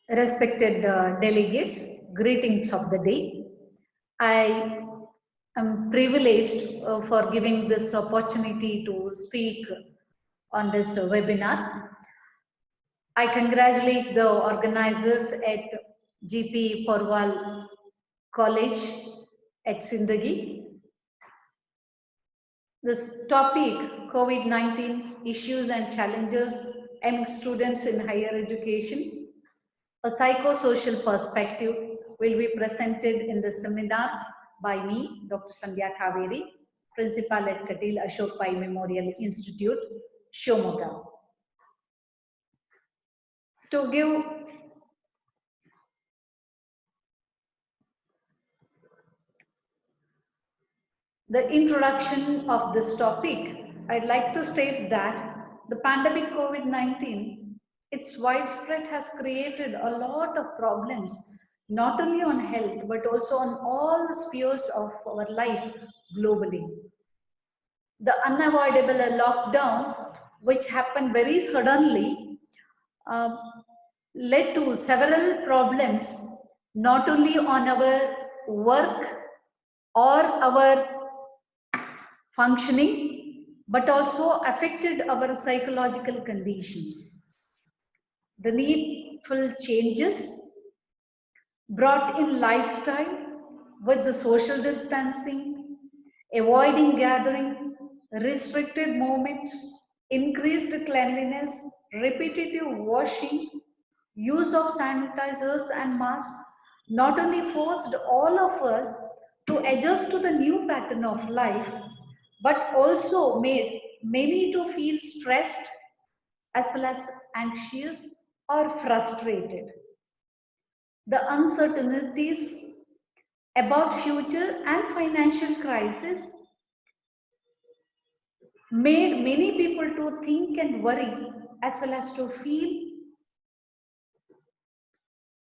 Respected delegates, greetings of the day. I am privileged for giving this opportunity to speak on this webinar. I congratulate the organizers at GP Porwal College at Sindagi. This topic, COVID-19 issues and challenges among students in higher education, a psychosocial perspective, will be presented in the seminar by me, Dr. Sandhya Kaveri, Principal at Katil Ashok Pai Memorial Institute, Shimoga. To give the introduction of this topic, I'd like to state that the pandemic COVID-19, its widespread has created a lot of problems, not only on health, but also on all spheres of our life globally. The unavoidable lockdown, which happened very suddenly, uh, led to several problems, not only on our work or our functioning, but also affected our psychological conditions. The needful changes brought in lifestyle with the social distancing, avoiding gathering, restricted movements, increased cleanliness, repetitive washing, use of sanitizers and masks not only forced all of us to adjust to the new pattern of life, but also made many to feel stressed as well as anxious or frustrated. The uncertainties about future and financial crisis made many people to think and worry as well as to feel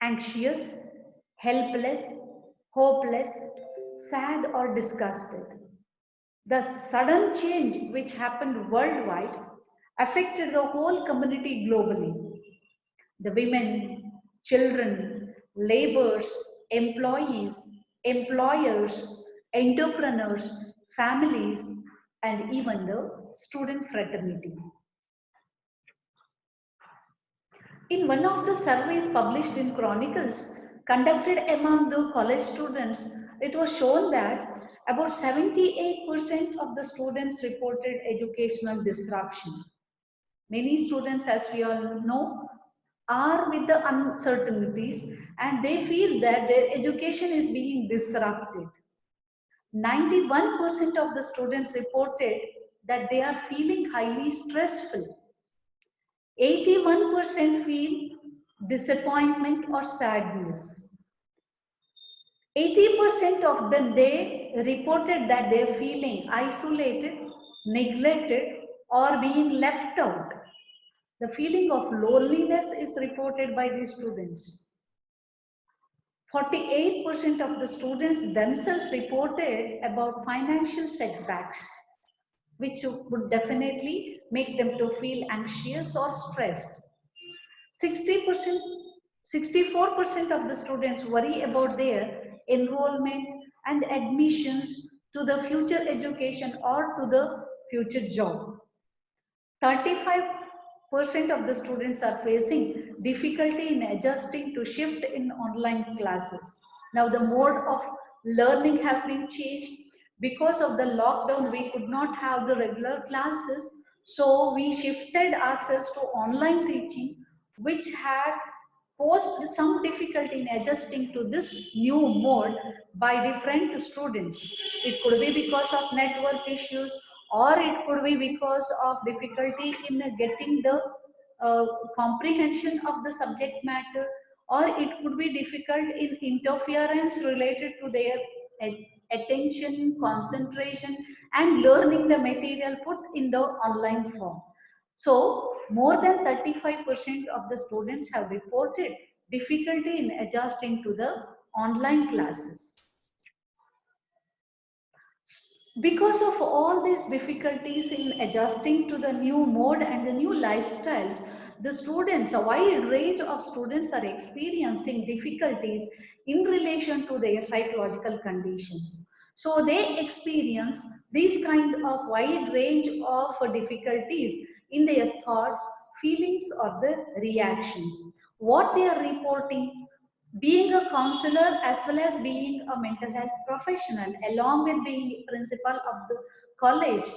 anxious, helpless, hopeless, sad or disgusted. The sudden change which happened worldwide affected the whole community globally. The women, children, laborers, employees, employers, entrepreneurs, families, and even the student fraternity. In one of the surveys published in Chronicles, conducted among the college students, it was shown that about 78% of the students reported educational disruption. Many students, as we all know, are with the uncertainties and they feel that their education is being disrupted. 91% of the students reported that they are feeling highly stressful. 81% feel disappointment or sadness. 80% of them, they reported that they're feeling isolated, neglected, or being left out. The feeling of loneliness is reported by the students. 48% of the students themselves reported about financial setbacks, which would definitely make them to feel anxious or stressed. 60%, 64% of the students worry about their enrollment and admissions to the future education or to the future job. 35% of the students are facing difficulty in adjusting to shift in online classes. Now the mode of learning has been changed. Because of the lockdown, we could not have the regular classes. So we shifted ourselves to online teaching, which had posed some difficulty in adjusting to this new mode by different students. It could be because of network issues, or it could be because of difficulty in getting the comprehension of the subject matter, or it could be difficult in interference related to their attention, concentration, and learning the material put in the online form. So more than 35% of the students have reported difficulty in adjusting to the online classes. Because of all these difficulties in adjusting to the new mode and the new lifestyles, the students, a wide range of students are experiencing difficulties in relation to their psychological conditions. So they experience these kind of wide range of difficulties in their thoughts, feelings, or the reactions. What they are reporting, being a counselor as well as being a mental health professional, along with being principal of the college,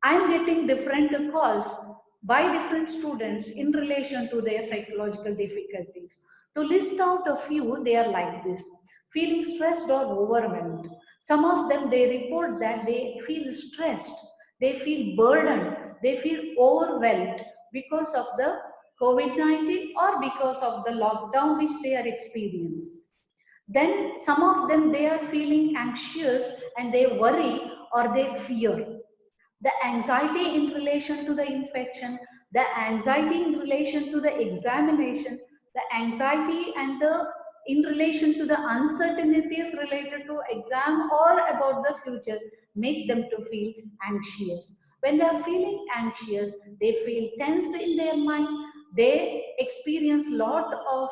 I'm getting different calls by different students in relation to their psychological difficulties. To list out a few, they are like this: feeling stressed or overwhelmed. Some of them, they report that they feel stressed, they feel burdened, they feel overwhelmed because of the COVID-19 or because of the lockdown which they are experiencing. Then some of them, they are feeling anxious and they worry or they fear. The anxiety in relation to the infection, the anxiety in relation to the examination, the anxiety and the in relation to the uncertainties related to exam or about the future make them to feel anxious. When they are feeling anxious, they feel tensed in their mind. They experience lot of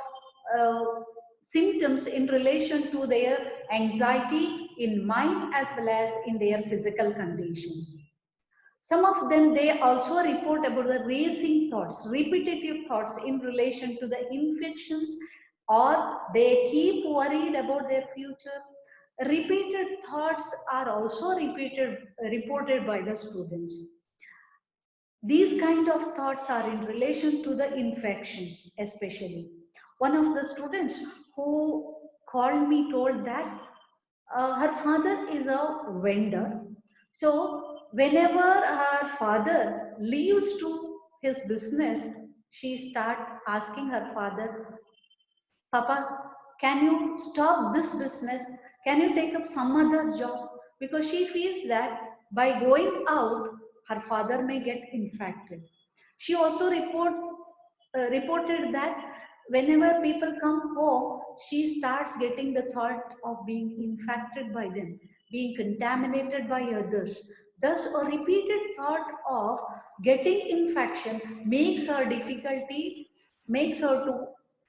uh, symptoms in relation to their anxiety in mind as well as in their physical conditions. Some of them, they also report about the racing thoughts, repetitive thoughts in relation to the infections, or they keep worried about their future. Repeated thoughts are also reported by the students. These kind of thoughts are in relation to the infections, especially. One of the students who called me told that her father is a vendor. So whenever her father leaves to his business, she start asking her father, Papa, can you stop this business? Can you take up some other job? Because she feels that by going out, her father may get infected. She also reported that whenever people come home, she starts getting the thought of being infected by them, being contaminated by others. Thus, a repeated thought of getting infection makes her to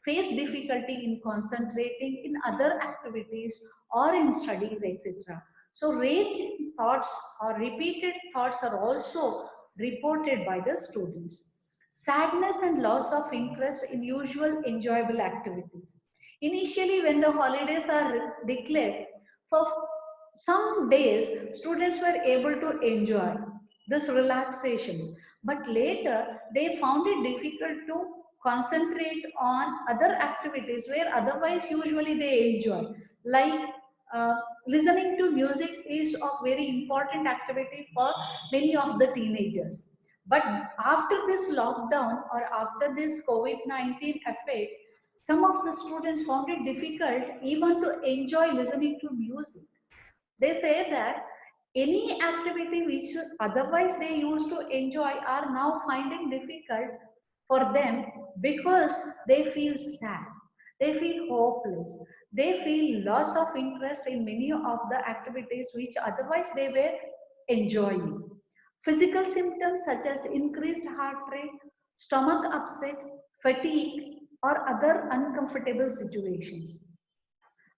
face difficulty in concentrating in other activities or in studies, etc. So, rate thoughts or repeated thoughts are also reported by the students. Sadness and loss of interest in usual enjoyable activities. Initially, when the holidays are declared, for some days students were able to enjoy this relaxation, but later they found it difficult to concentrate on other activities where otherwise usually they enjoy, like uh, listening to music is of very important activity for many of the teenagers. But after this lockdown or after this COVID-19 effect, some of the students found it difficult even to enjoy listening to music. They say that any activity which otherwise they used to enjoy are now finding difficult for them because they feel sad, they feel hopeless, they feel loss of interest in many of the activities which otherwise they were enjoying. Physical symptoms such as increased heart rate, stomach upset, fatigue, or other uncomfortable situations.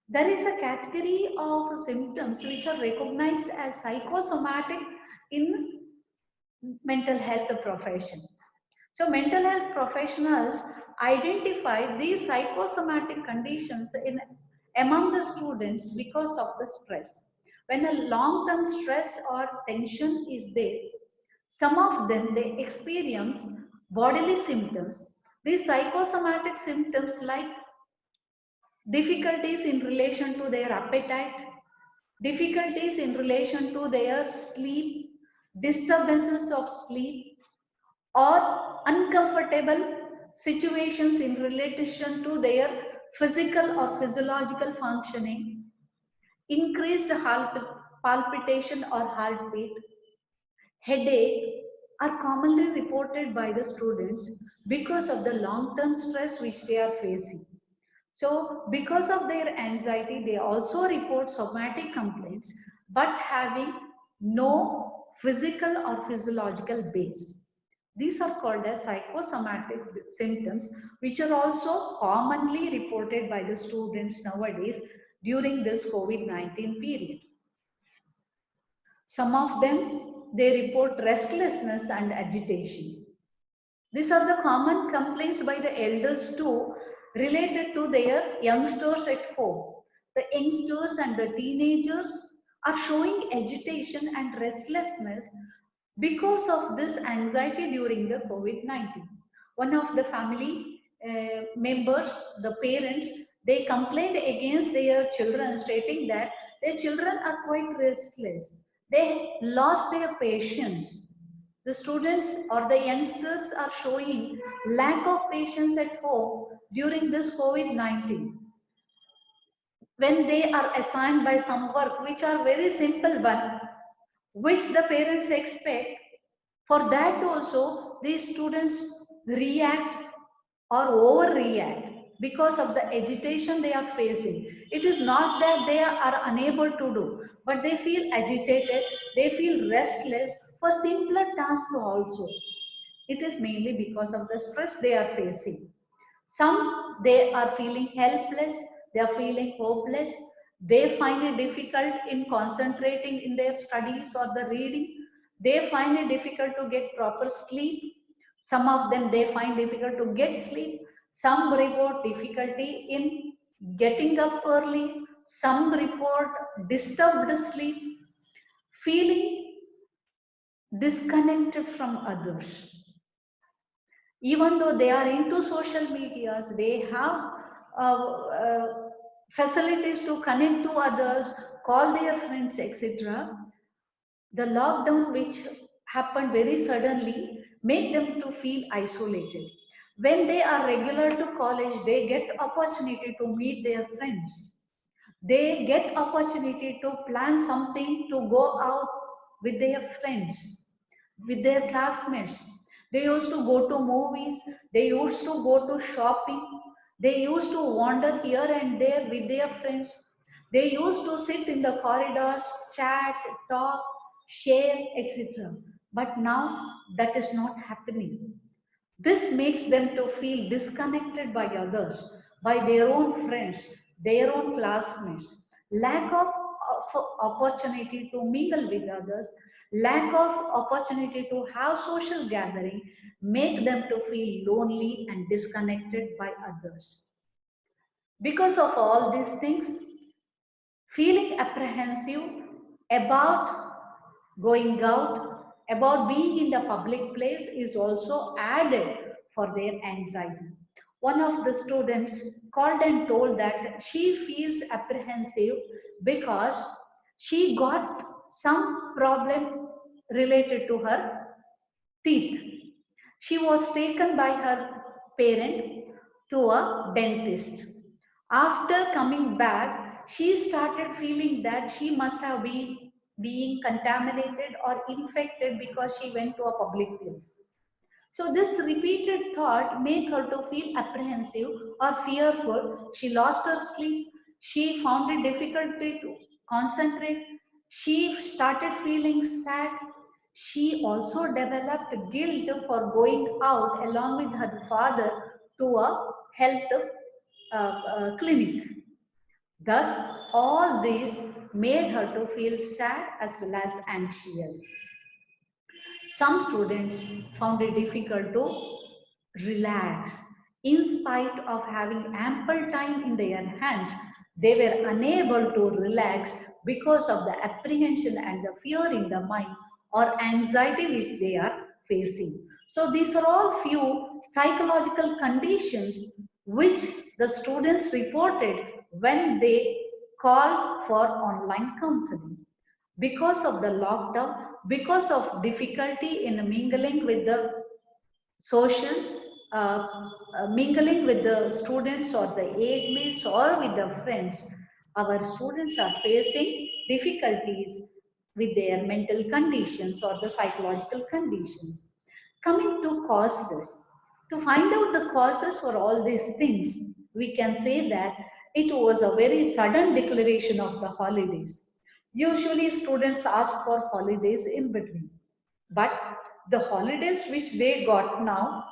There is a category of symptoms which are recognized as psychosomatic in mental health profession. So mental health professionals identify these psychosomatic conditions in among the students because of the stress. When a long-term stress or tension is there, some of them, they experience bodily symptoms. These psychosomatic symptoms like difficulties in relation to their appetite, difficulties in relation to their sleep, disturbances of sleep, or uncomfortable situations in relation to their physical or physiological functioning, increased palpitation or heartbeat, headache are commonly reported by the students because of the long-term stress which they are facing. So because of their anxiety, they also report somatic complaints, but having no physical or physiological base. These are called as psychosomatic symptoms, which are also commonly reported by the students nowadays during this COVID-19 period. Some of them, they report restlessness and agitation. These are the common complaints by the elders too, related to their youngsters at home. The youngsters and the teenagers are showing agitation and restlessness because of this anxiety during the COVID-19. One of the family members, the parents, they complained against their children, stating that their children are quite restless. They lost their patience. The students or the youngsters are showing lack of patience at home during this COVID-19. When they are assigned by some work, which are very simple one, which the parents expect, for that also these students react or overreact because of the agitation they are facing. It is not that they are unable to do, but they feel agitated, they feel restless for simpler tasks also. It is mainly because of the stress they are facing. Some, they are feeling helpless, they are feeling hopeless, they find it difficult in concentrating in their studies or the reading, they find it difficult to get proper sleep. Some of them, they find difficult to get sleep. Some report difficulty in getting up early. Some report disturbed sleep, feeling disconnected from others. Even though they are into social medias, they have facilities to connect to others, call their friends, etc. The lockdown which happened very suddenly make them to feel isolated. When they are regular to college, they get opportunity to meet their friends, they get opportunity to plan something to go out with their friends, with their classmates. They used to go to movies, they used to go to shopping, they used to wander here and there with their friends, they used to sit in the corridors, chat, talk, share, etc. But now that is not happening. This makes them to feel disconnected by others, by their own friends, their own classmates. Lack of opportunity to mingle with others, lack of opportunity to have social gathering, make them to feel lonely and disconnected by others. Because of all these things, feeling apprehensive about going out, about being in the public place is also added for their anxiety. One of the students called and told that she feels apprehensive because she got some problem related to her teeth. She was taken by her parent to a dentist. After coming back, she started feeling that she must have been being contaminated or infected because she went to a public place. So this repeated thought made her to feel apprehensive or fearful. She lost her sleep. She found it difficult to concentrate. She started feeling sad. She also developed guilt for going out along with her father to a health clinic. Thus, all this made her to feel sad as well as anxious. Some students found it difficult to relax. In spite of having ample time in their hands, they were unable to relax because of the apprehension and the fear in the mind or anxiety which they are facing. So these are all few psychological conditions which the students reported when they called for online counseling. Because of the lockdown, because of difficulty in mingling with the social, uh, mingling with the students or the age mates or with the friends, our students are facing difficulties with their mental conditions or the psychological conditions. Coming to causes, to find out the causes for all these things, we can say that it was a very sudden declaration of the holidays. Usually students ask for holidays in between, but the holidays which they got now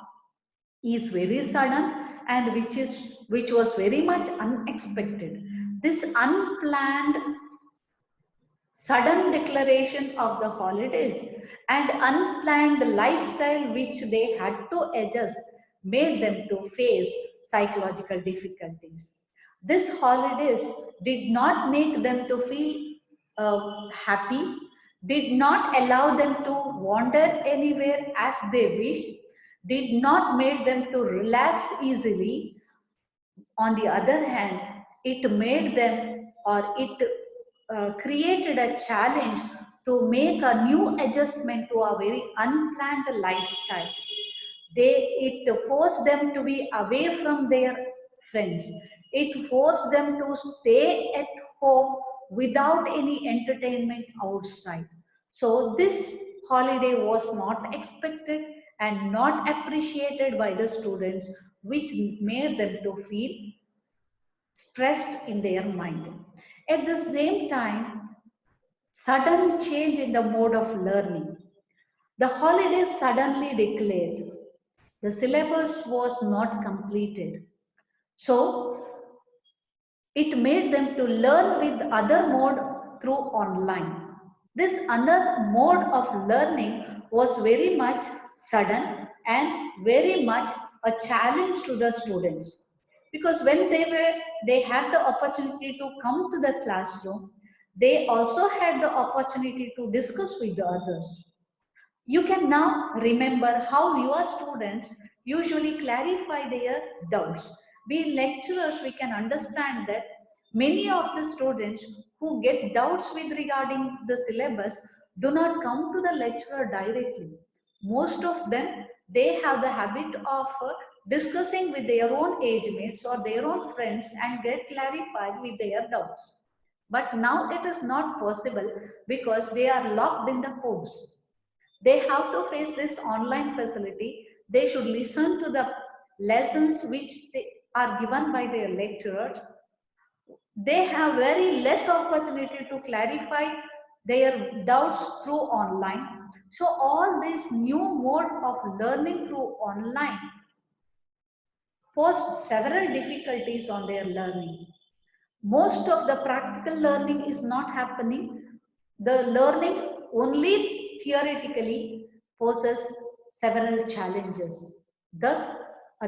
is very sudden, and which was very much unexpected. This unplanned sudden declaration of the holidays and unplanned lifestyle which they had to adjust made them to face psychological difficulties. This holidays did not make them to feel happy, did not allow them to wander anywhere as they wish, did not make them to relax easily. On the other hand, it made them, or it created a challenge to make a new adjustment to a very unplanned lifestyle. It forced them to be away from their friends. It forced them to stay at home without any entertainment outside. So this holiday was not expected and not appreciated by the students, which made them to feel stressed in their mind. At the same time, sudden change in the mode of learning. The holidays suddenly declared. The syllabus was not completed. So it made them to learn with other mode through online. This other mode of learning was very much sudden and very much a challenge to the students, because when they had the opportunity to come to the classroom, they also had the opportunity to discuss with the others. You can now remember how your students usually clarify their doubts. We lecturers, we can understand that many of the students who get doubts with regarding the syllabus do not come to the lecturer directly. Most of them, they have the habit of discussing with their own age mates or their own friends and get clarified with their doubts. But now it is not possible because they are locked in the course. They have to face this online facility. They should listen to the lessons which they are given by their lecturers. They have very less opportunity to clarify their doubts through online. So all this new mode of learning through online posed several difficulties on their learning. Most of the practical learning is not happening. The learning only theoretically poses several challenges. Thus,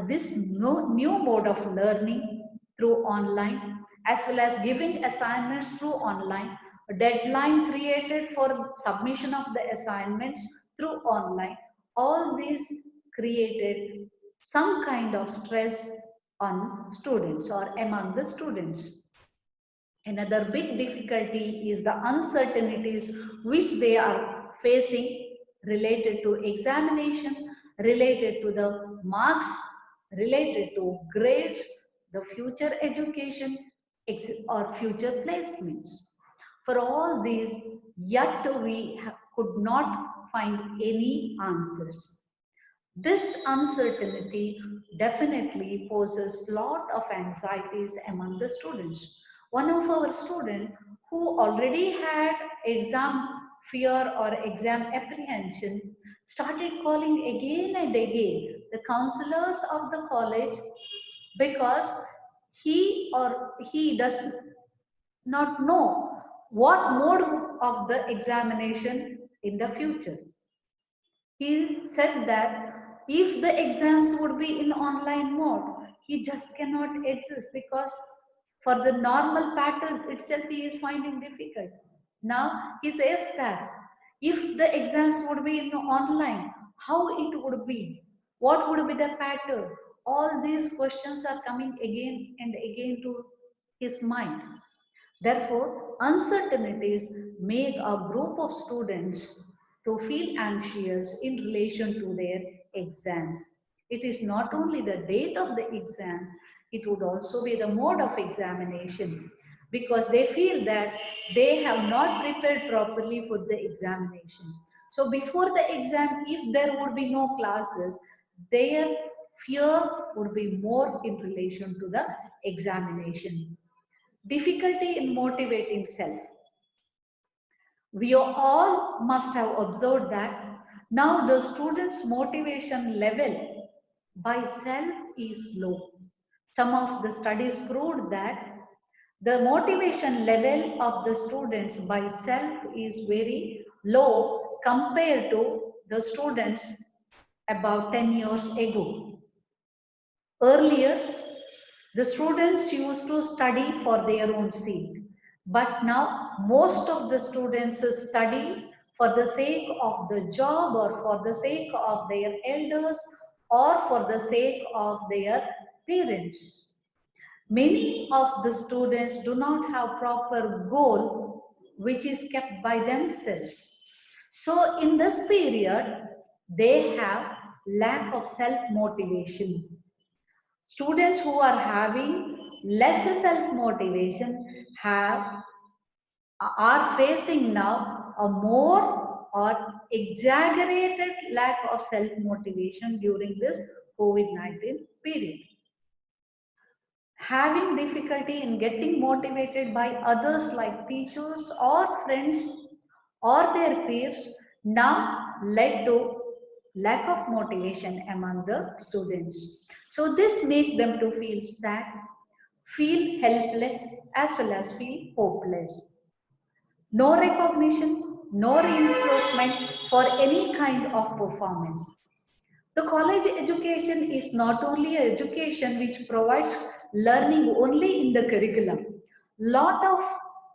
this new mode of learning through online, as well as giving assignments through online, a deadline created for submission of the assignments through online, all these created some kind of stress on students or among the students. Another big difficulty is the uncertainties which they are facing related to examination, related to the marks, related to grades, the future education or future placements. For all these, yet we could not find any answers. This uncertainty definitely poses lot of anxieties among the students. One of our students who already had exam fear or exam apprehension started calling again and again the counselors of the college, because he does not know what mode of the examination in the future. He said that if the exams would be in online mode, he just cannot exist, because for the normal pattern itself he is finding difficult. Now he says that if the exams would be in online, how it would be? What would be the pattern? All these questions are coming again and again to his mind. Therefore, uncertainties make a group of students to feel anxious in relation to their exams. It is not only the date of the exams, it would also be the mode of examination, because they feel that they have not prepared properly for the examination. So before the exam, if there would be no classes, their fear would be more in relation to the examination. Difficulty in motivating self. We all must have observed that Now the students' motivation level by self is low. Some of the studies proved that the motivation level of the students by self is very low compared to the students about 10 years ago. Earlier, the students used to study for their own sake, but now most of the students study for the sake of the job or for the sake of their elders or for the sake of their parents. Many of the students do not have proper goal which is kept by themselves. So in this period, they have lack of self-motivation. Students who are having less self-motivation are facing now a more or exaggerated lack of self-motivation during this COVID-19 period. Having difficulty in getting motivated by others like teachers or friends or their peers now led to lack of motivation among the students. So this makes them to feel sad, feel helpless as well as feel hopeless. No recognition, no reinforcement for any kind of performance. The college education is not only an education which provides learning only in the curriculum. Lot of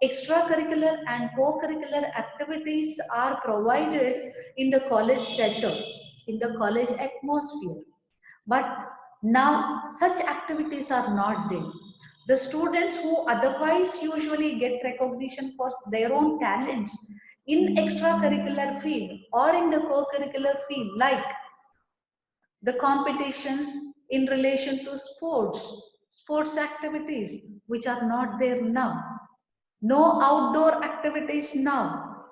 extracurricular and co-curricular activities are provided in the college setup, in the college atmosphere. But now such activities are not there. The students who otherwise usually get recognition for their own talents in extracurricular field or in the co-curricular field like the competitions in relation to sports activities which are not there now, no outdoor activities now,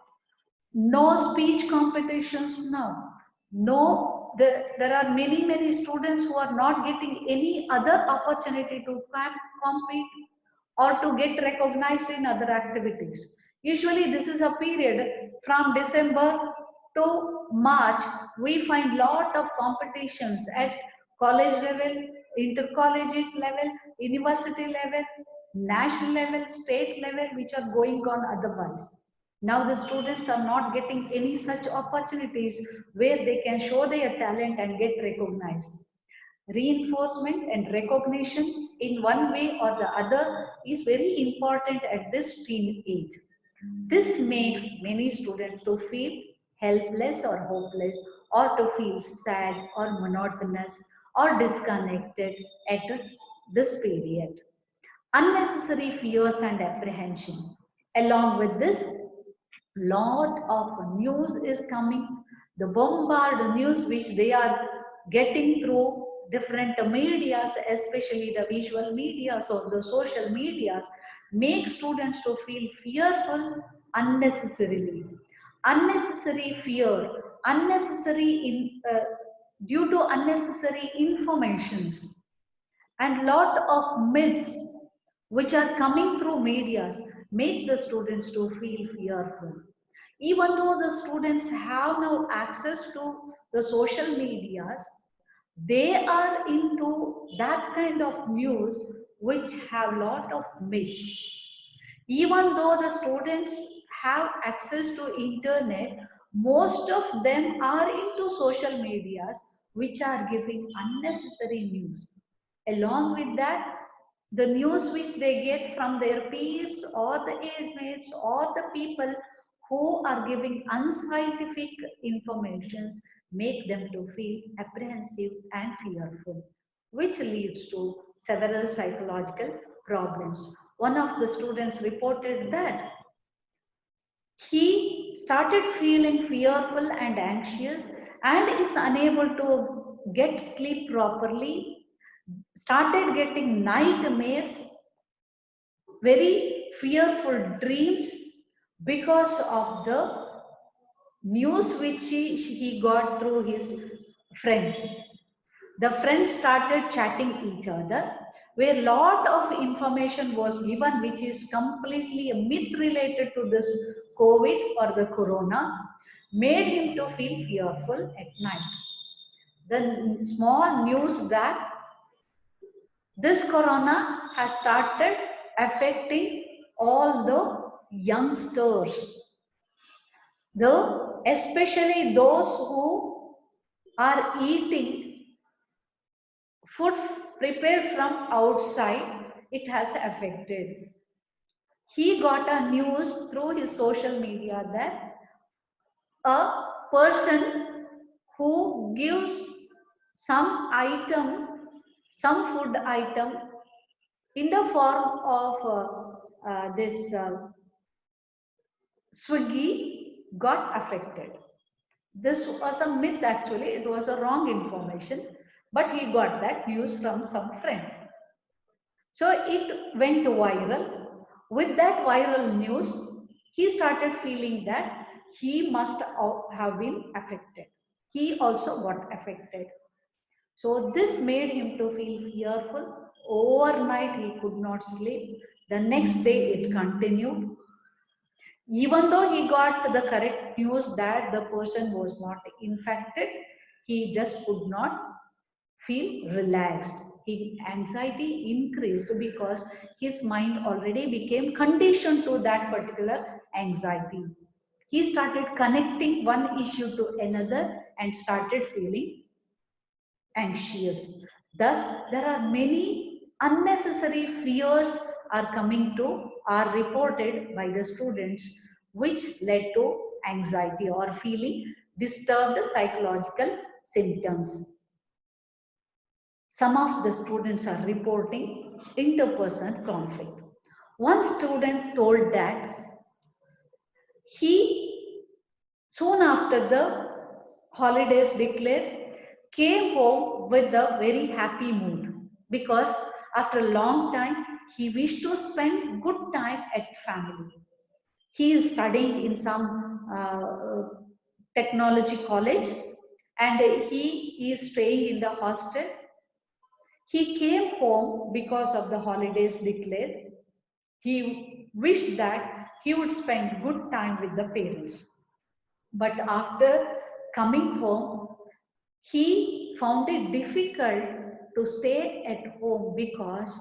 no speech competitions now, no, there are many students who are not getting any other opportunity to compete or to get recognized in other activities. Usually this is a period from December to March, we find lot of competitions at college level, intercollegiate level, university level, national level, state level, which are going on otherwise. Now the students are not getting any such opportunities where they can show their talent and get recognized. Reinforcement and recognition in one way or the other is very important at this teen age. This makes many students to feel helpless or hopeless or to feel sad or monotonous or disconnected at this period. Unnecessary fears and apprehension. Along with this, lot of news is coming. The bombard news which they are getting through different medias, especially the visual medias or the social medias, make students to feel fearful unnecessarily. Unnecessary fear, unnecessary due to unnecessary informations and lot of myths which are coming through medias make the students to feel fearful. Even though the students have now access to the social medias, they are into that kind of news which have lot of myths. Even though the students have access to internet, most of them are into social medias which are giving unnecessary news. Along with that, the news which they get from their peers or the age mates or the people who are giving unscientific informations make them to feel apprehensive and fearful, which leads to several psychological problems. One of the students reported that he started feeling fearful and anxious and is unable to get sleep properly, started getting nightmares, very fearful dreams because of the news which he got through his friends. The friends started chatting each other where lot of information was given which is completely a myth related to this COVID or the corona. made him to feel fearful at night. The small news that this corona has started affecting all the youngsters, though especially those who are eating food prepared from outside, it has affected. He got a news through his social media that a person who gives some item, some food item in the form of this Swiggy got affected. This was a myth actually, it was a wrong information, but he got that news from some friend. So it went viral. With that viral news, he started feeling that he must have been affected. He also got affected. So this made him to feel fearful. Overnight he could not sleep. The next day it continued. Even though he got the correct news that the person was not infected, he just could not feel relaxed. His anxiety increased because his mind already became conditioned to that particular anxiety. He started connecting one issue to another and started feeling anxious. Thus, there are many unnecessary fears are coming to are reported by the students, which led to anxiety or feeling disturbed psychological symptoms. Some of the students are reporting interpersonal conflict. One student told that he, soon after the holidays declared, came home with a very happy mood because after a long time he wished to spend good time at family. He is studying in some technology college and he is staying in the hostel. He came home because of the holidays declared. He wished that he would spend good time with the parents. But after coming home, he found it difficult to stay at home because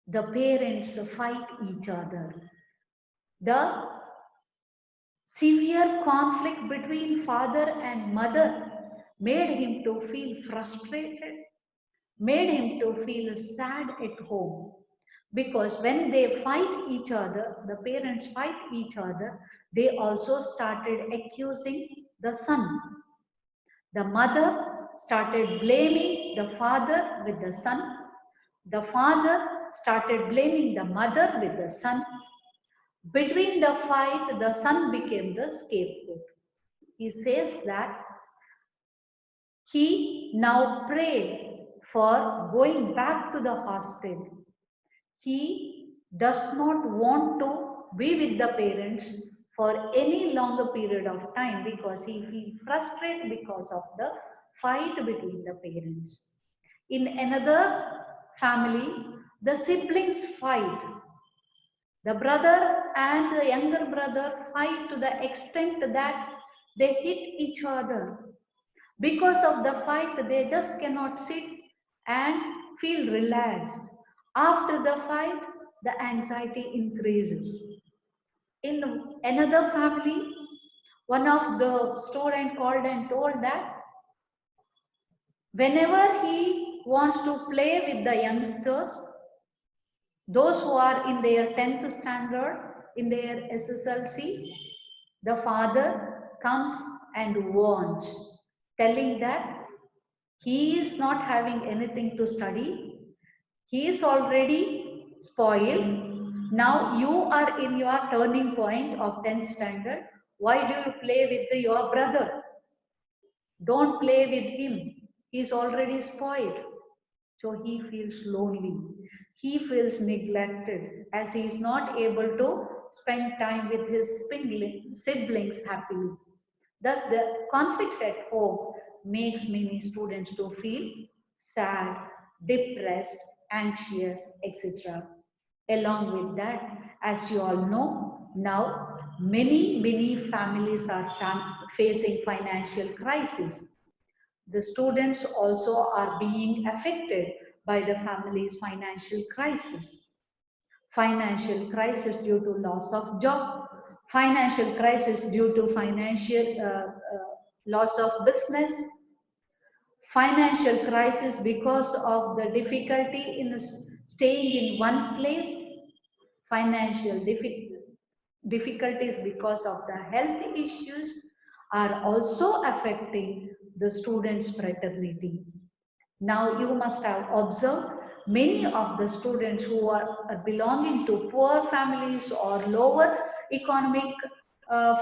the parents fight each other. The severe conflict between father and mother made him to feel frustrated, made him to feel sad at home. Because when they fight each other, the parents fight each other, they also started accusing the son. The mother started blaming the father with the son. The father started blaming the mother with the son. Between the fight, the son became the scapegoat. He says that he now prayed for going back to the hostel. He does not want to be with the parents for any longer period of time because he feels frustrated because of the fight between the parents. In another family, the siblings fight. The brother and the younger brother fight to the extent that they hit each other. Because of the fight, they just cannot sit and feel relaxed. After the fight, the anxiety increases. In another family, one of the student called and told that whenever he wants to play with the youngsters, those who are in their 10th standard, in their SSLC, the father comes and warns, telling that he is not having anything to study. He is already spoiled. Now you are in your turning point of 10th standard. Why do you play with your brother? Don't play with him. He is already spoiled. So he feels lonely. He feels neglected as he is not able to spend time with his siblings happily. Thus, the conflicts at home makes many students to feel sad, depressed, anxious, etc. Along with that, as you all know, now many families are facing financial crisis. The students also are being affected by the family's financial crisis. Financial crisis due to loss of job, financial crisis due to financial loss of business, financial crisis because of the difficulty in staying in one place, financial difficulties because of the health issues are also affecting the students' fraternity. Now you must have observed many of the students who are belonging to poor families or lower economic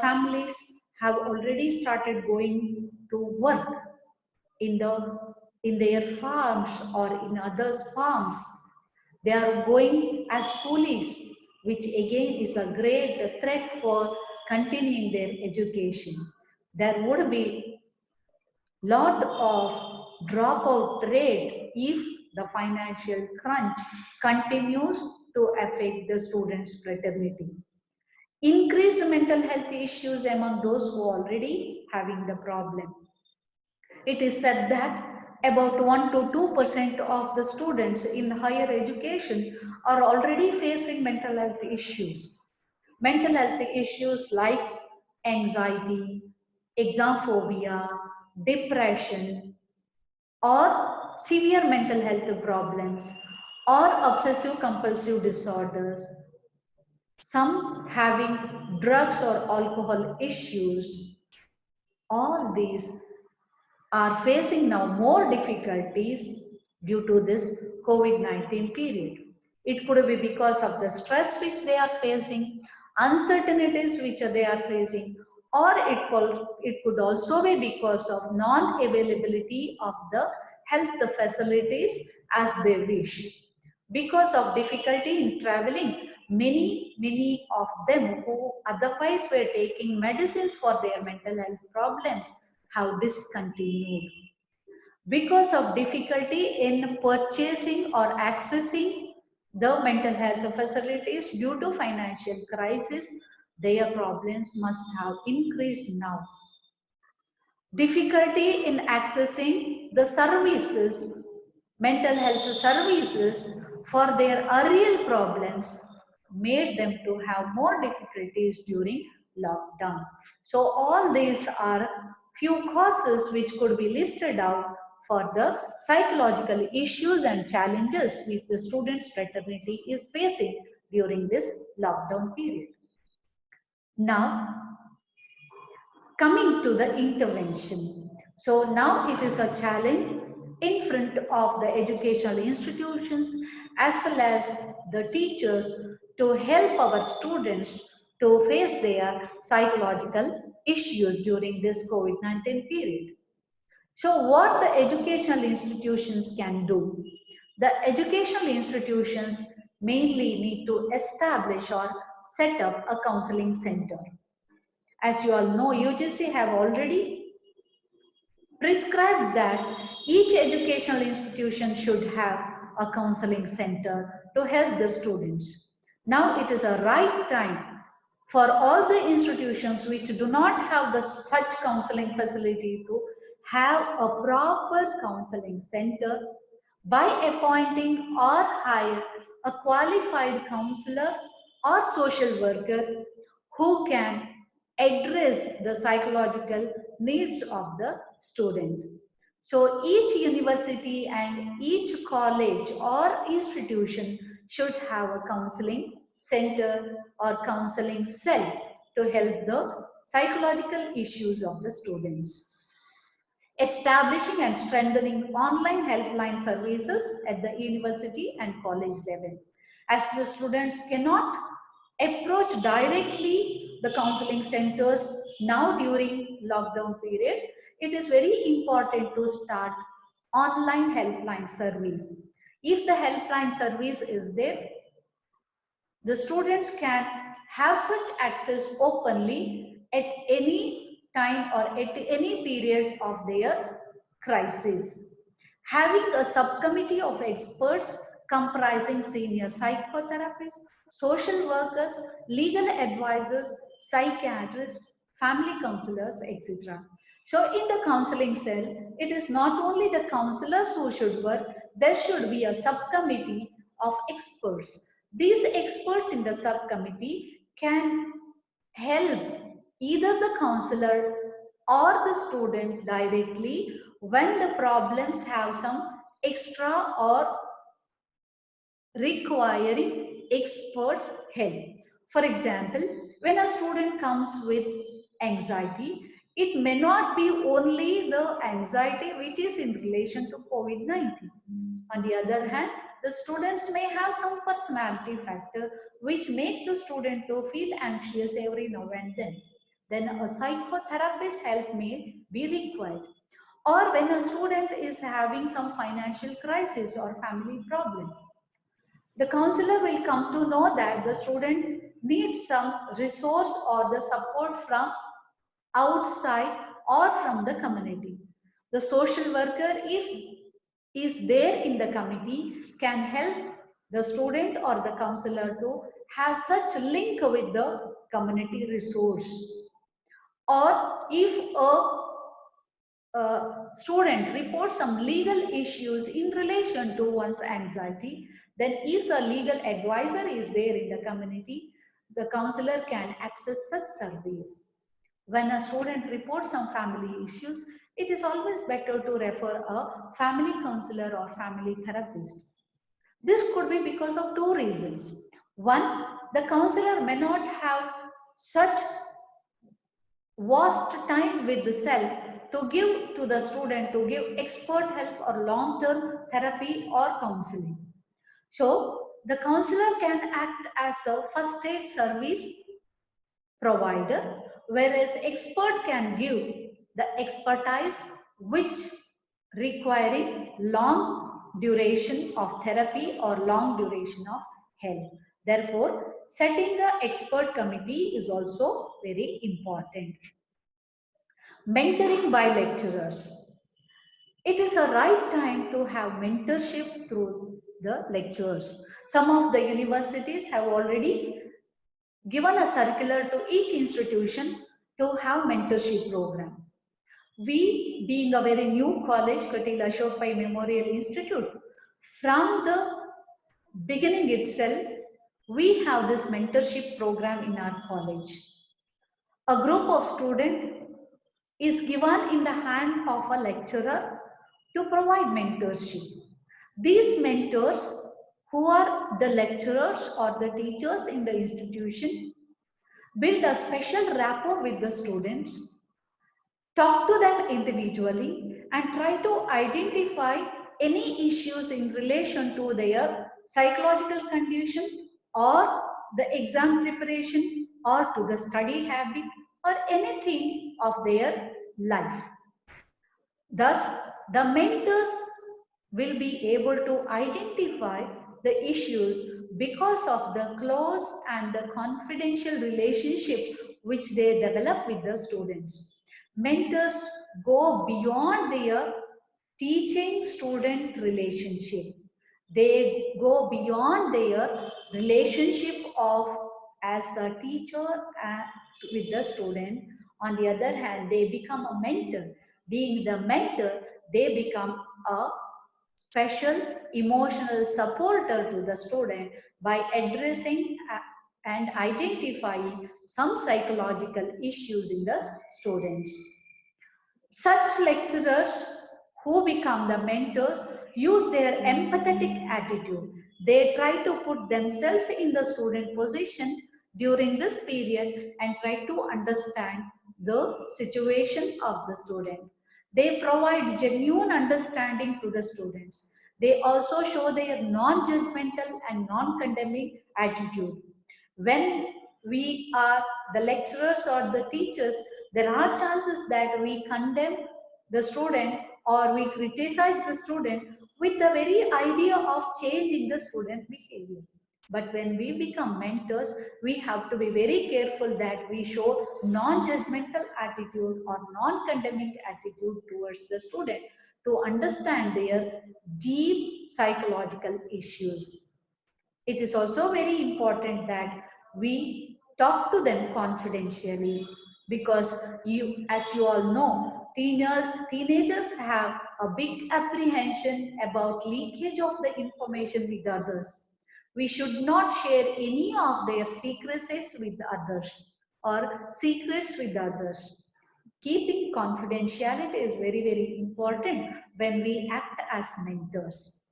families have already started going to work in their farms or in others' farms. They are going as coolies, which again is a great threat for continuing their education. There would be lot of dropout rate if the financial crunch continues to affect the students' fraternity. Increased mental health issues among those who are already having the problem. It is said that about 1 to 2% of the students in higher education are already facing mental health issues. Mental health issues like anxiety, exam phobia, depression, or severe mental health problems, or obsessive compulsive disorders, some having drugs or alcohol issues. All these are facing now more difficulties due to this COVID-19 period. It could be because of the stress which they are facing, uncertainties which they are facing, or it could also be because of non-availability of the health facilities as they wish. Because of difficulty in traveling, many of them who otherwise were taking medicines for their mental health problems have discontinued. Because of difficulty in purchasing or accessing the mental health facilities due to financial crisis, their problems must have increased now. Difficulty in accessing the services, mental health services for their real problems made them to have more difficulties during lockdown. So all these are few causes which could be listed out for the psychological issues and challenges which the students fraternity is facing during this lockdown period. Now, coming to the intervention. So now it is a challenge in front of the educational institutions as well as the teachers to help our students to face their psychological issues during this COVID-19 period. So what the educational institutions can do? The educational institutions mainly need to establish or set up a counseling center. As you all know, UGC have already prescribed that each educational institution should have a counseling center to help the students. Now it is a right time for all the institutions which do not have the such counseling facility to have a proper counseling center by appointing or hire a qualified counselor or social worker who can address the psychological needs of the student. So each university and each college or institution should have a counseling center or counseling cell to help the psychological issues of the students. Establishing and strengthening online helpline services at the university and college level. As the students cannot approach directly the counseling centers now during lockdown period, it is very important to start online helpline service. If the helpline service is there, the students can have such access openly at any time or at any period of their crisis. Having a subcommittee of experts comprising senior psychotherapists, social workers, legal advisors, psychiatrists, family counselors, etc. So in the counseling cell, it is not only the counselors who should work, there should be a subcommittee of experts. These experts in the subcommittee can help either the counselor or the student directly when the problems have some extra or requiring experts' help. For example, when a student comes with anxiety, it may not be only the anxiety which is in relation to COVID-19. On the other hand, the students may have some personality factor which make the student to feel anxious every now and then. Then a psychotherapist help may be required. Or when a student is having some financial crisis or family problem, the counselor will come to know that the student needs some resource or the support from outside or from the community. The social worker, if is there in the committee, can help the student or the counselor to have such link with the community resource. Or if a student reports some legal issues in relation to one's anxiety, then if a legal advisor is there in the community, the counselor can access such service. When a student reports some family issues, it is always better to refer a family counselor or family therapist. This could be because of two reasons. One, the counselor may not have such vast time with the self to give to the student to give expert help or long-term therapy or counseling. So the counselor can act as a first aid service provider, whereas expert can give the expertise which requiring long duration of therapy or long duration of help. Therefore, setting an expert committee is also very important. Mentoring by lecturers. It is a right time to have mentorship through the lectures. Some of the universities have already given a circular to each institution to have mentorship program. We, being a very new college, Kutil Ashok Pai Memorial Institute, from the beginning itself, we have this mentorship program in our college. A group of students is given in the hand of a lecturer to provide mentorship. These mentors, who are the lecturers or the teachers in the institution, build a special rapport with the students, talk to them individually, and try to identify any issues in relation to their psychological condition or the exam preparation or to the study habit or anything of their life. Thus, the mentors will be able to identify the issues because of the close and the confidential relationship which they develop with the students. Mentors go beyond their teaching student relationship. They go beyond their relationship of as a teacher with the student. On the other hand, they become a mentor. Being the mentor, they become a special emotional supporter to the student by addressing and identifying some psychological issues in the students. Such lecturers who become the mentors use their empathetic attitude. They try to put themselves in the student position during this period and try to understand the situation of the student. They provide genuine understanding to the students. They also show their non-judgmental and non-condemning attitude. When we are the lecturers or the teachers, there are chances that we condemn the student or we criticize the student with the very idea of changing the student behavior. But when we become mentors, we have to be very careful that we show non-judgmental attitude or non-condemning attitude towards the student to understand their deep psychological issues. It is also very important that we talk to them confidentially, because as you all know, teenagers have a big apprehension about leakage of the information with others. We should not share any of their secrecies with others or secrets with others. Keeping confidentiality is very, very important when we act as mentors.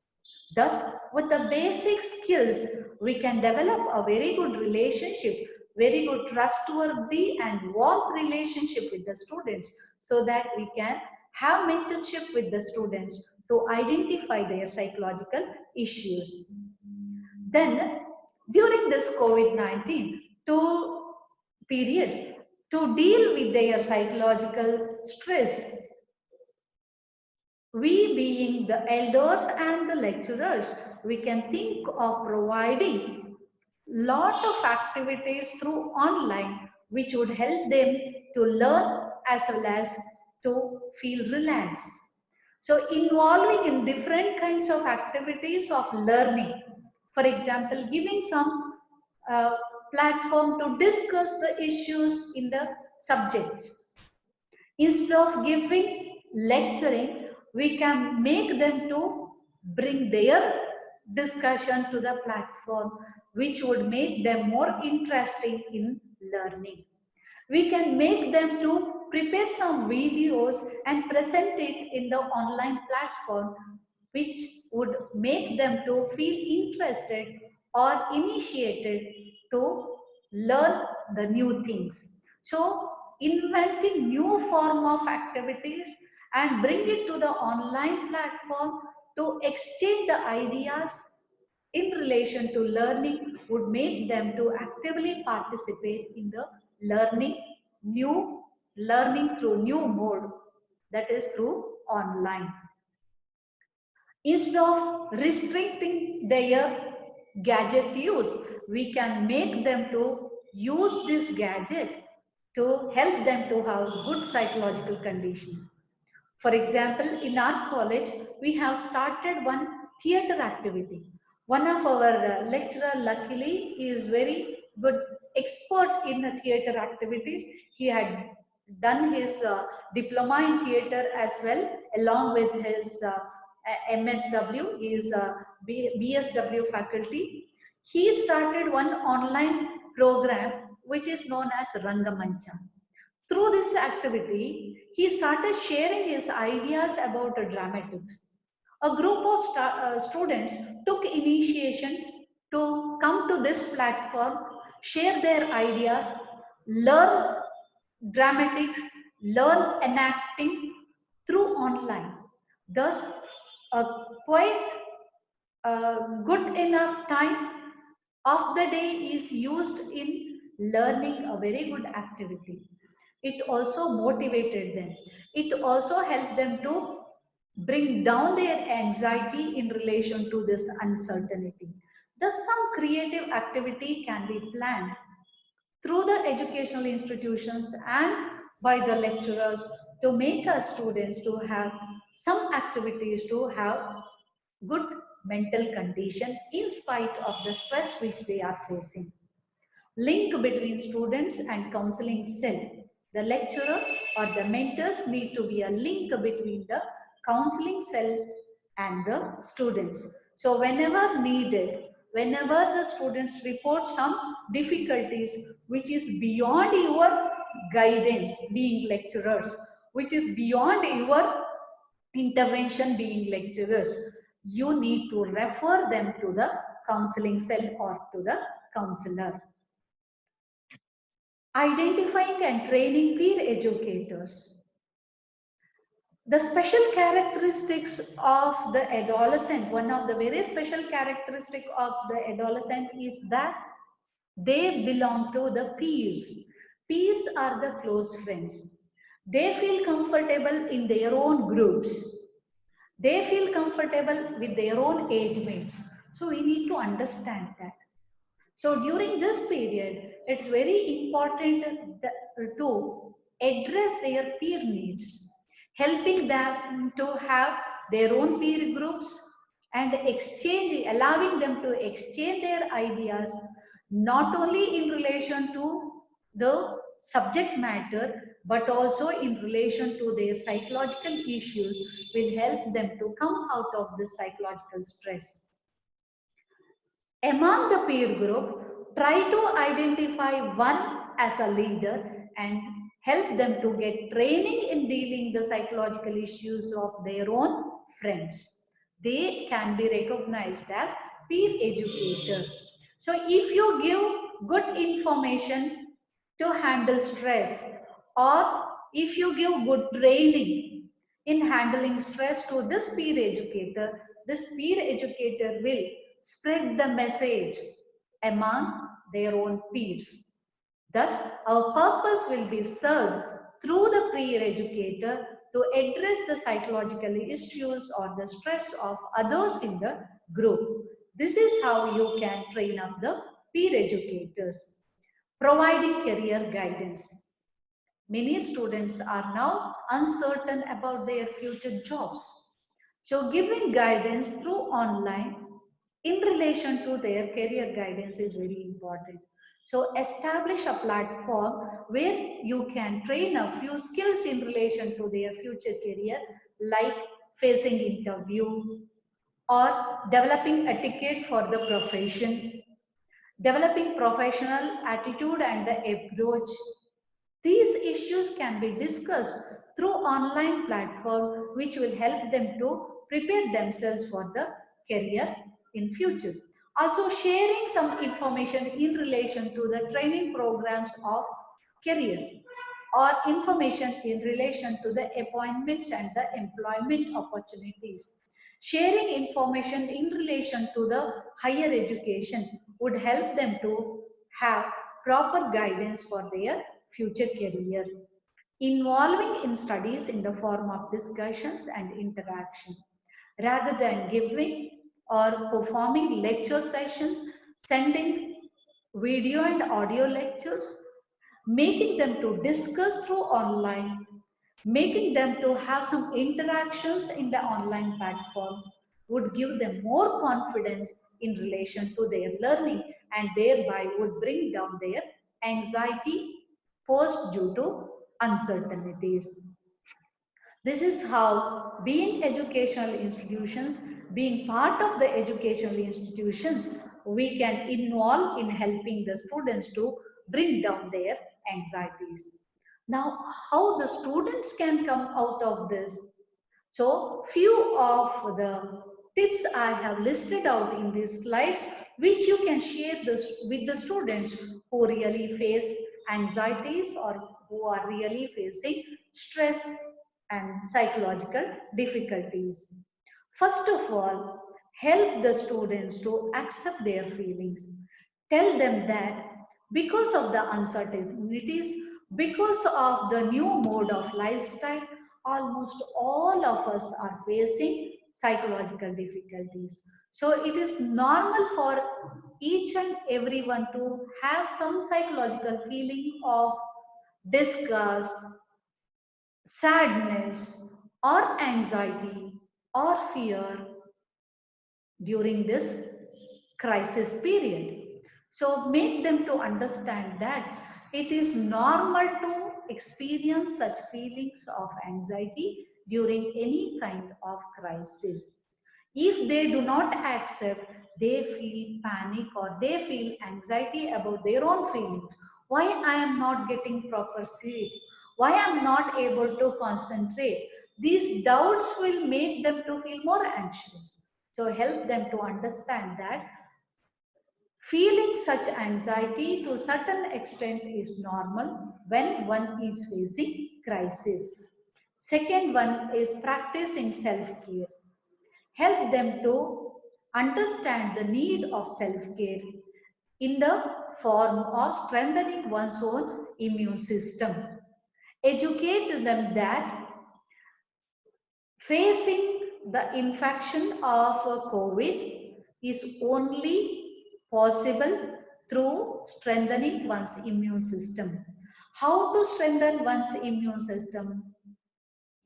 Thus, with the basic skills, we can develop a very good relationship, very good trustworthy and warm relationship with the students, so that we can have mentorship with the students to identify their psychological issues. Then, during this COVID-19 period, to deal with their psychological stress, we being the elders and the lecturers, we can think of providing lot of activities through online which would help them to learn as well as to feel relaxed. So involving in different kinds of activities of learning. For example, giving some uh, platform to discuss the issues in the subjects. Instead of giving lecturing, we can make them to bring their discussion to the platform, which would make them more interesting in learning. We can make them to prepare some videos and present it in the online platform, which would make them to feel interested or initiated to learn the new things. So inventing new form of activities and bring it to the online platform to exchange the ideas in relation to learning would make them to actively participate in the learning new learning through new mode, that is through online. Instead of restricting their gadget use, we can make them to use this gadget to help them to have good psychological condition. For example, in our college, we have started one theatre activity. One of our lecturer, luckily, is very good expert in theatre activities. He had done his diploma in theatre as well, along with his MSW, his BSW faculty. He started one online program which is known as Rangamancha. Through this activity, he started sharing his ideas about dramatics. A group of students took initiation to come to this platform, share their ideas, learn dramatics, learn enacting through online. Thus, a quite good enough time of the day is used in learning a very good activity. It also motivated them. It also helped them to bring down their anxiety in relation to this uncertainty. Thus, some creative activity can be planned through the educational institutions and by the lecturers to make our students to have some activities to have good mental condition in spite of the stress which they are facing. Link between students and counseling cell. The lecturer or the mentors need to be a link between the counseling cell and the students. So whenever needed, whenever the students report some difficulties which is beyond your guidance being lecturers, which is beyond your intervention being lecturers, you need to refer them to the counseling cell or to the counselor. Identifying and training peer educators. The special characteristics of the adolescent, one of the very special characteristic of the adolescent is that they belong to the peers. Peers are the close friends. They feel comfortable in their own groups. They feel comfortable with their own age mates. So we need to understand that. So during this period, it's very important to address their peer needs, helping them to have their own peer groups, and allowing them to exchange their ideas, not only in relation to the subject matter, but also in relation to their psychological issues, will help them to come out of this psychological stress. Among the peer group, try to identify one as a leader and help them to get training in dealing the psychological issues of their own friends. They can be recognized as peer educator. So if you give good information to handle stress, or if you give good training in handling stress to this peer educator will spread the message among their own peers. Thus, our purpose will be served through the peer educator to address the psychological issues or the stress of others in the group. This is how you can train up the peer educators. Providing career guidance. Many students are now uncertain about their future jobs. So giving guidance through online in relation to their career guidance is very important. So establish a platform where you can train a few skills in relation to their future career, like facing interview or developing etiquette for the profession, developing professional attitude and the approach. These issues can be discussed through online platform which will help them to prepare themselves for the career in future. Also sharing some information in relation to the training programs of career or information in relation to the appointments and the employment opportunities. Sharing information in relation to the higher education would help them to have proper guidance for their future career. Involving in studies in the form of discussions and interaction. Rather than giving or performing lecture sessions, sending video and audio lectures, making them to discuss through online, making them to have some interactions in the online platform would give them more confidence in relation to their learning and thereby would bring down their anxiety posed due to uncertainties. This is how being educational institutions, being part of the educational institutions, we can involve in helping the students to bring down their anxieties. Now, how the students can come out of this? So, few of the tips I have listed out in these slides, which you can share this with the students who really face anxieties or who are really facing stress and psychological difficulties. First of all, help the students to accept their feelings. Tell them that because of the uncertainties, because of the new mode of lifestyle, almost all of us are facing psychological difficulties. So it is normal for each and everyone to have some psychological feeling of disgust, sadness, or anxiety, or fear during this crisis period. So make them to understand that it is normal to experience such feelings of anxiety during any kind of crisis. If they do not accept, they feel panic or they feel anxiety about their own feelings. Why I am not getting proper sleep? Why I am not able to concentrate? These doubts will make them to feel more anxious. So help them to understand that feeling such anxiety to a certain extent is normal when one is facing crisis. Second one is practicing self-care. Help them to understand the need of self-care in the form of strengthening one's own immune system. Educate them that facing the infection of COVID is only possible through strengthening one's immune system. How to strengthen one's immune system?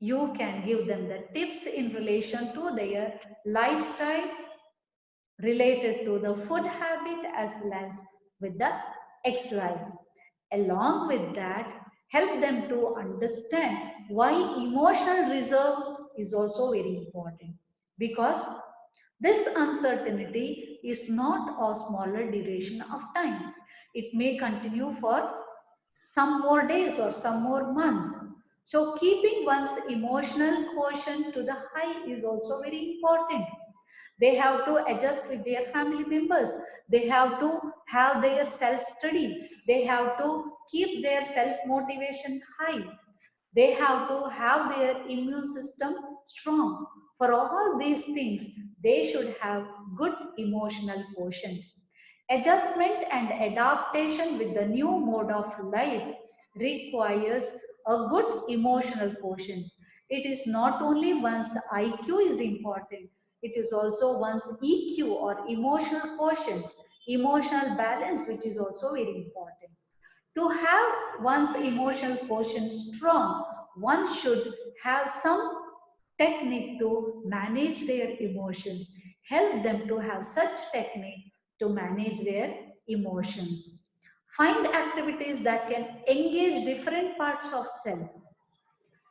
You can give them the tips in relation to their lifestyle, related to the food habit as well as with the exercise. Along with that, help them to understand why emotional reserves is also very important, because this uncertainty is not a smaller duration of time. It may continue for some more days or some more months. So keeping one's emotional quotient to the high is also very important. They have to adjust with their family members. They have to have their self study. They have to keep their self motivation high. They have to have their immune system strong. For all these things, they should have good emotional quotient. Adjustment and adaptation with the new mode of life requires a good emotional quotient. It is not only one's IQ is important, it is also one's EQ or emotional quotient, emotional balance, which is also very important. To have one's emotional quotient strong, one should have some technique to manage their emotions, help them to have such technique to manage their emotions. Find activities that can engage different parts of self.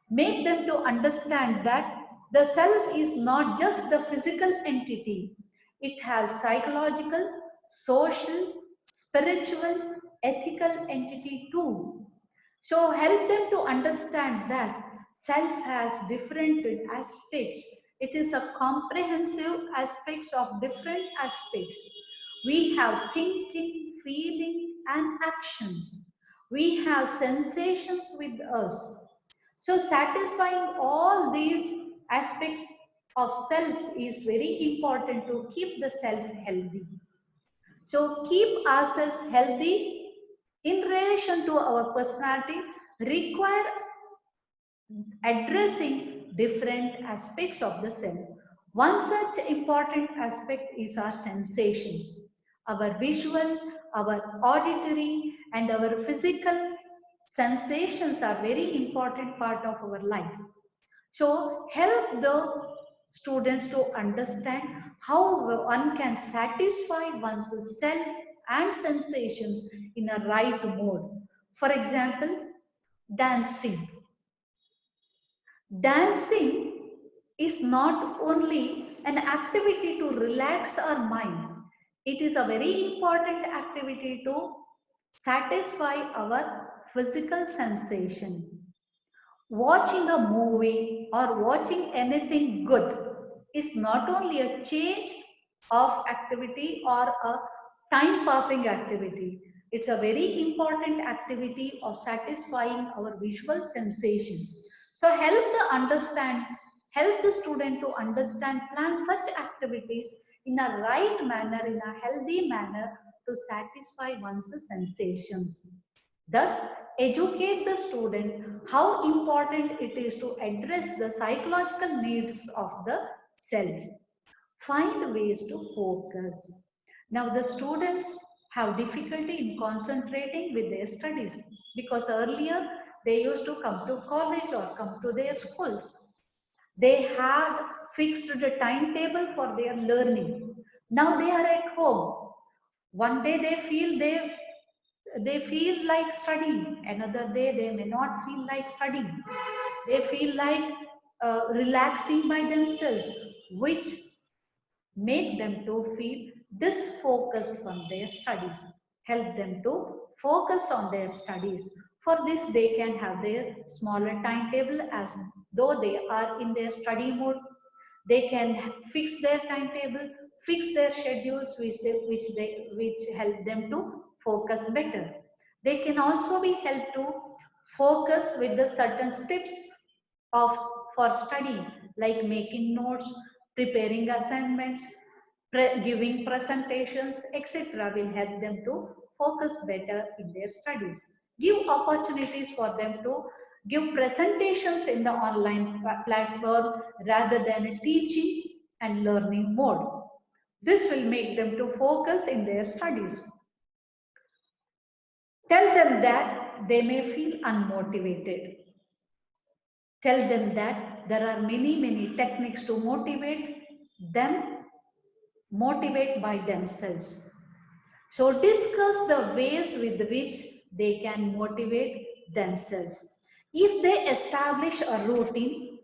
Make them to understand that the self is not just the physical entity. It has psychological, social, spiritual, ethical entity too. So help them to understand that self has different aspects. It is a comprehensive aspects of different aspects. We have thinking, feeling, and actions. We have sensations with us. So satisfying all these aspects of self is very important to keep the self healthy. So keep ourselves healthy in relation to our personality require addressing different aspects of the self. One such important aspect is our sensations, our visual, our auditory, and our physical sensations are very important part of our life. So help the students to understand how one can satisfy one's self and sensations in a right mode. For example, dancing. Dancing is not only an activity to relax our mind, it is a very important activity to satisfy our physical sensation. Watching a movie or watching anything good is not only a change of activity or a time passing activity. It's a very important activity of satisfying our visual sensation. So help the student to understand, plan such activities in a right manner, in a healthy manner to satisfy one's sensations. Thus, educate the student how important it is to address the psychological needs of the self. Find ways to focus. Now, the students have difficulty in concentrating with their studies because earlier they used to come to college or come to their schools. They had fixed a timetable for their learning. Now they are at home. One day they feel like studying, another day they may not feel like studying. They feel like relaxing by themselves, which make them to feel disfocused from their studies. Help them to focus on their studies. For this they can have their smaller timetable, as though they are in their study mode. They can fix their timetable, fix their schedules, which help them to focus better. They can also be helped to focus with the certain steps of for study, like making notes, preparing assignments, giving presentations, etc. will help them to focus better in their studies. Give opportunities for them to give presentations in the online platform rather than teaching and learning mode. This will make them to focus in their studies. Tell them that they may feel unmotivated. Tell them that there are many techniques to them, motivate by themselves. So discuss the ways with which they can motivate themselves. If they establish a routine,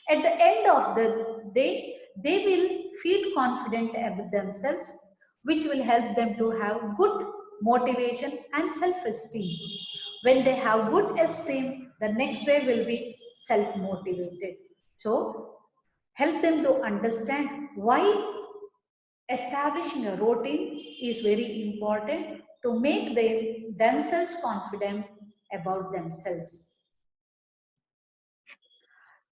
at the end of the day, they will feel confident about themselves, which will help them to have good motivation and self-esteem. When they have good esteem, the next day will be self-motivated. So help them to understand why establishing a routine is very important to make themselves confident about themselves.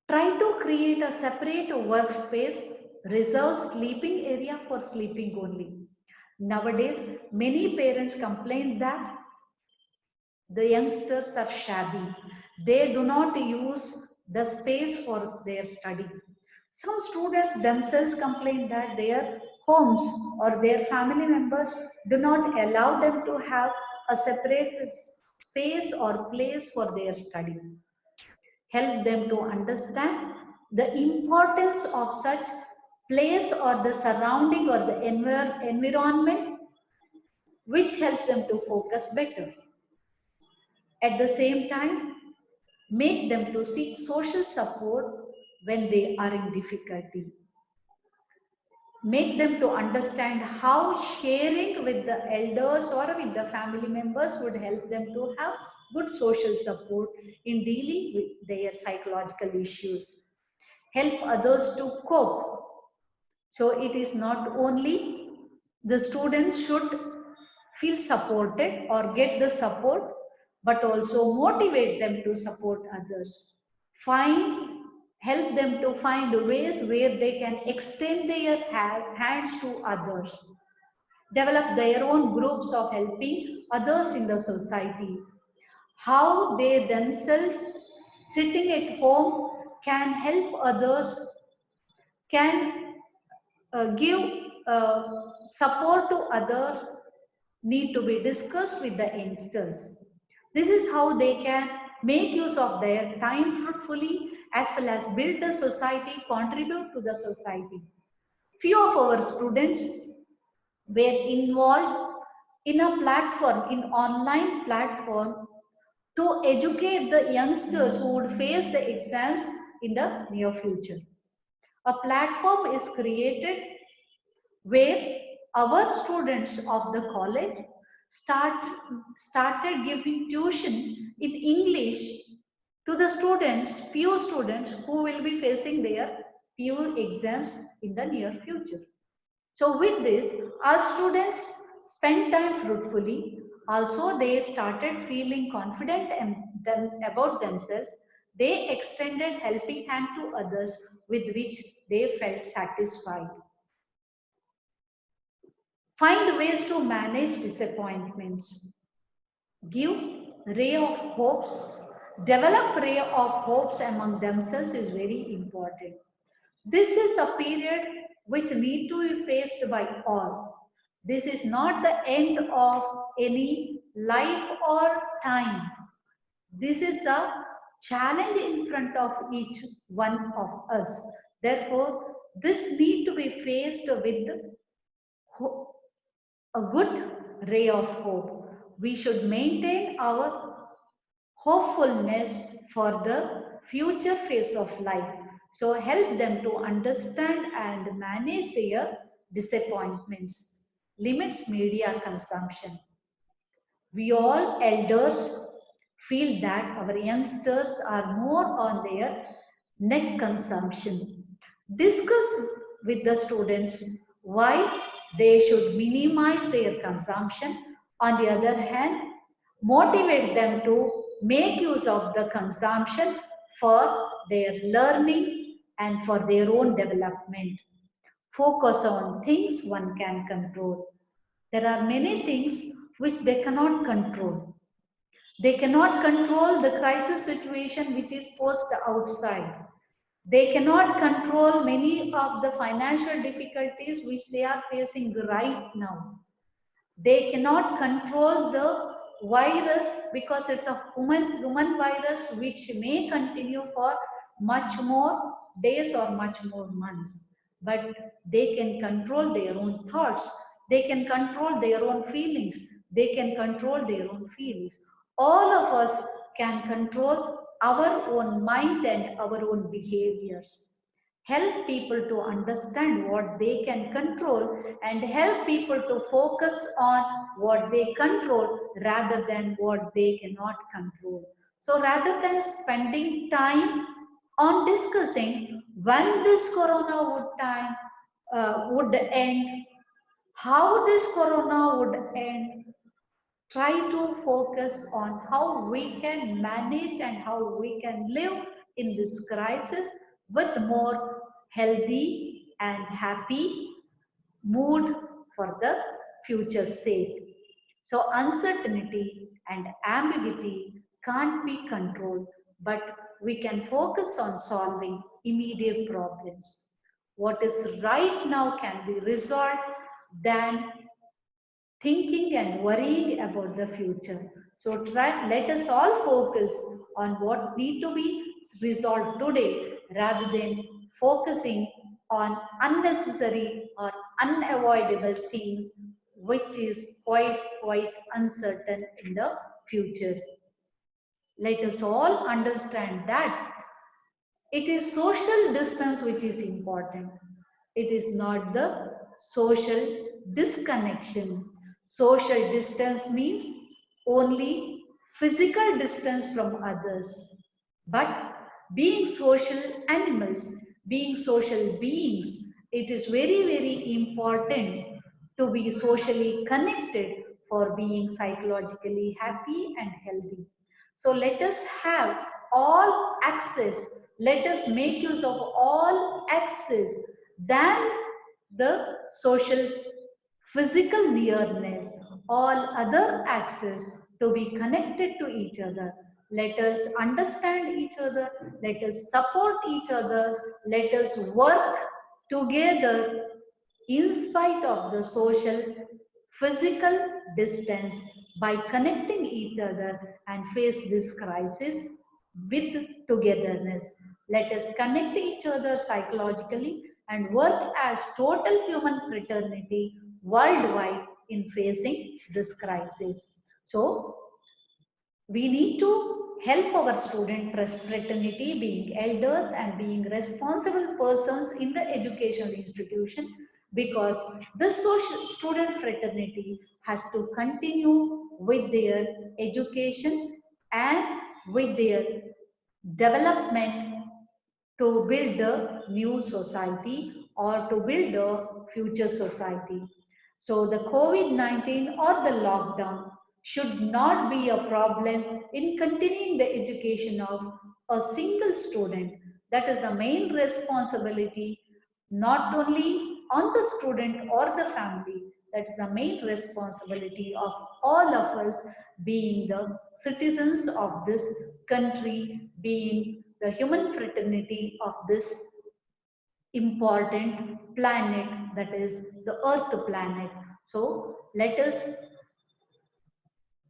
Try to create a separate workspace, reserve sleeping area for sleeping only. Nowadays, many parents complain that the youngsters are shabby. They do not use the space for their study. Some students themselves complain that their homes or their family members do not allow them to have a separate space or place for their study. Help them to understand the importance of such place or the surrounding or the environment, which helps them to focus better. At the same time, make them to seek social support when they are in difficulty. Make them to understand how sharing with the elders or with the family members would help them to have good social support in dealing with their psychological issues. Help others to cope. So it is not only the students should feel supported or get the support, but also motivate them to support others. Find, help them to find ways where they can extend their hands to others. Develop their own groups of helping others in the society. How they themselves sitting at home can help others, can give support to others need to be discussed with the youngsters. This is how they can make use of their time fruitfully as well as build the society, contribute to the society. Few of our students were involved in a platform, in online platform to educate the youngsters who would face the exams in the near future. A platform is created where our students of the college started giving tuition in English to the students, few students who will be facing their PU exams in the near future. So with this, our students spent time fruitfully. Also, they started feeling confident about themselves. They extended helping hand to others with which they felt satisfied. Find ways to manage disappointments. Give ray of hopes. Develop ray of hopes among themselves is very important. This is a period which need to be faced by all. This is not the end of any life or time. This is a challenge in front of each one of us. Therefore, this need to be faced with a good ray of hope. We should maintain our hopefulness for the future phase of life. So help them to understand and manage their disappointments. Limits media consumption. We all elders feel that our youngsters are more on their net consumption. Discuss with the students why they should minimize their consumption. On the other hand, motivate them to make use of the consumption for their learning and for their own development. Focus on things one can control. There are many things which they cannot control. They cannot control the crisis situation which is posed outside. They cannot control many of the financial difficulties which they are facing right now. They cannot control the virus because it's a human virus which may continue for much more days or much more months, but they can control their own thoughts, they can control their own feelings, they can control their own feelings. All of us can control our own mind and our own behaviors. Help people to understand what they can control and help people to focus on what they control rather than what they cannot control. So rather than spending time on discussing when this corona would end, how this corona would end, try to focus on how we can manage and how we can live in this crisis with more healthy and happy mood for the future's sake. So uncertainty and ambiguity can't be controlled, but we can focus on solving immediate problems. What is right now can be resolved than thinking and worrying about the future. So let us all focus on what need to be resolved today rather than focusing on unnecessary or unavoidable things which is quite uncertain in the future. Let us all understand that it is social distance which is important. It is not the social disconnection. Social distance means only physical distance from others. But being social animals, being social beings, it is very important to be socially connected for being psychologically happy and healthy. So let us have all access, let us make use of all access than the social physical nearness, all other access to be connected to each other. Let us understand each other, let us support each other, let us work together in spite of the social physical distance by connecting each other and face this crisis with togetherness. Let us connect each other psychologically and work as total human fraternity worldwide in facing this crisis. So, we need to help our student fraternity being elders and being responsible persons in the educational institution, because this social student fraternity has to continue with their education and with their development to build a new society or to build a future society. So the COVID-19 or the lockdown should not be a problem in continuing the education of a single student. That is the main responsibility, not only on the student or the family. That is the main responsibility of all of us being the citizens of this country, being the human fraternity of this important planet, that is the earth planet. So let us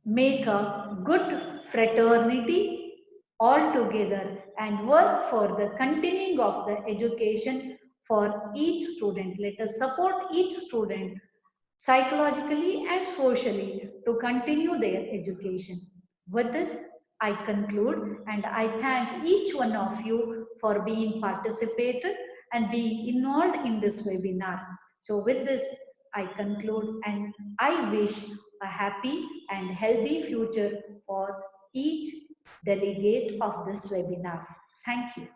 make a good fraternity all together and work for the continuing of the education for each student. Let us support each student psychologically and socially to continue their education. With this, I conclude and I thank each one of you for being participated and being involved in this webinar. So with this, I conclude and I wish a happy and healthy future for each delegate of this webinar. Thank you.